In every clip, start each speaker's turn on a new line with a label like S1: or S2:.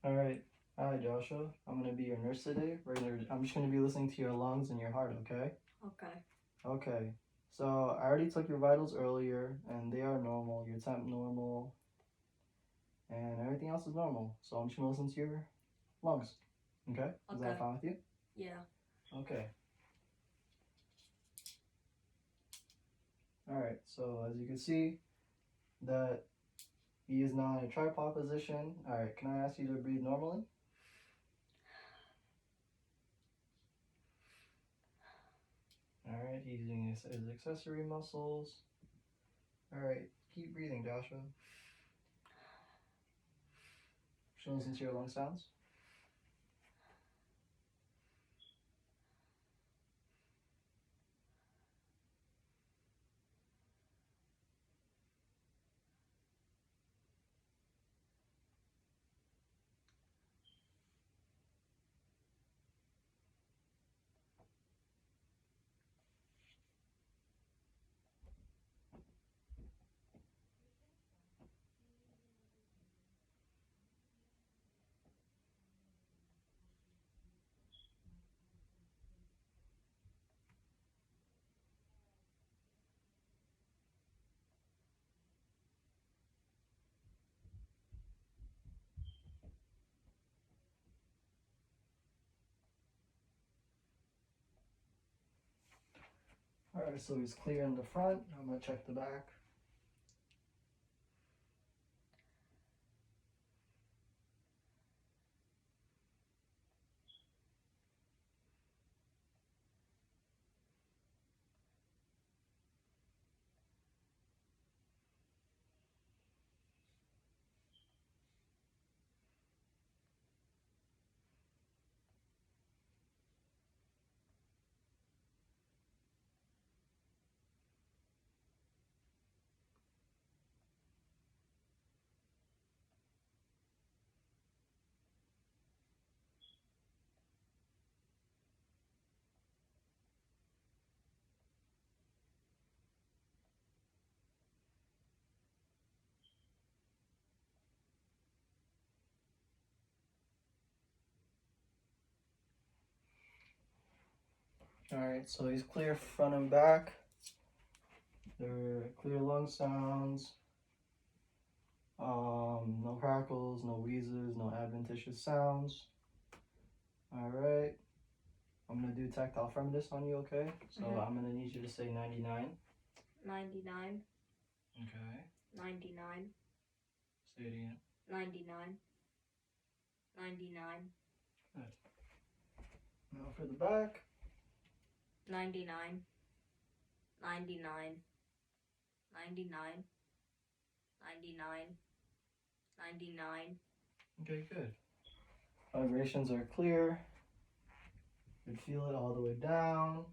S1: All right. Hi, Joshua. I'm gonna be your nurse today. I'm just gonna be listening to your lungs and your heart, okay?
S2: Okay.
S1: Okay. So I already took your vitals earlier, and they are normal. Your temp normal, and everything else is normal. So I'm just gonna listen to your lungs. Okay? Is
S2: Okay.
S1: that fine with you?
S2: Yeah.
S1: Okay. All right. So as you can see, that he is now in a tripod position. All right. Can I ask you to breathe normally? All right. He's using his accessory muscles. All right. Keep breathing, Joshua. Should listen to your lung sounds. All right, so he's clear in the front. I'm gonna check the back. All right, so he's clear front and back. There are clear lung sounds. No crackles, no wheezes, no adventitious sounds. All right. I'm gonna do tactile firmness on you, okay? So I'm gonna need you to say 99.
S2: 99.
S1: Okay.
S2: 99.
S1: Say it again.
S2: 99. 99.
S1: Good. Now for the back.
S2: 99. 99. 99. 99. 99.
S1: Okay, good. Vibrations are clear. You can feel it all the way down.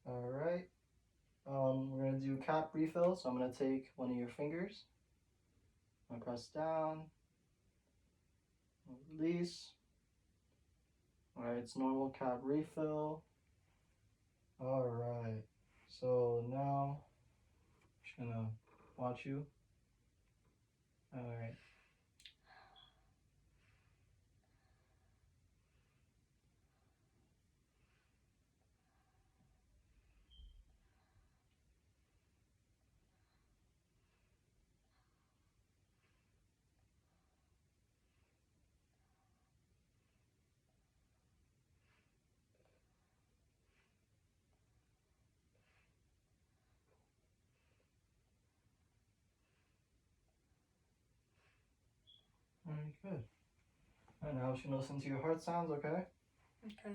S1: All right. We're gonna do cap refill. So I'm gonna take one of your fingers. I'm gonna press down. Release. All right, it's normal cap refill. All right. So now I'm just gonna watch you. All right. All right, good. And now I'm just gonna listen to your heart sounds, okay?
S2: Okay.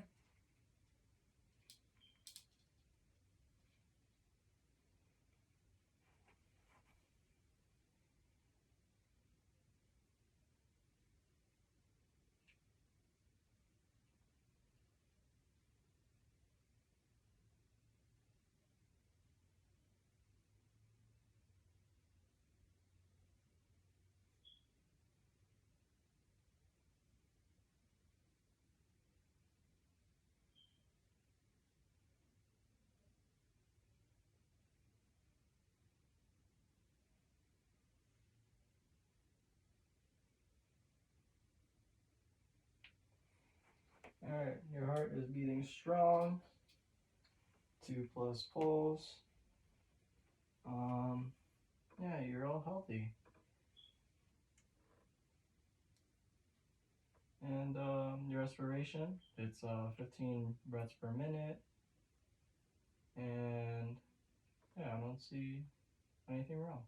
S1: Alright, your heart is beating strong. 2 plus pulse. Yeah, you're all healthy. And your respiration, it's 15 breaths per minute. And yeah, I don't see anything wrong.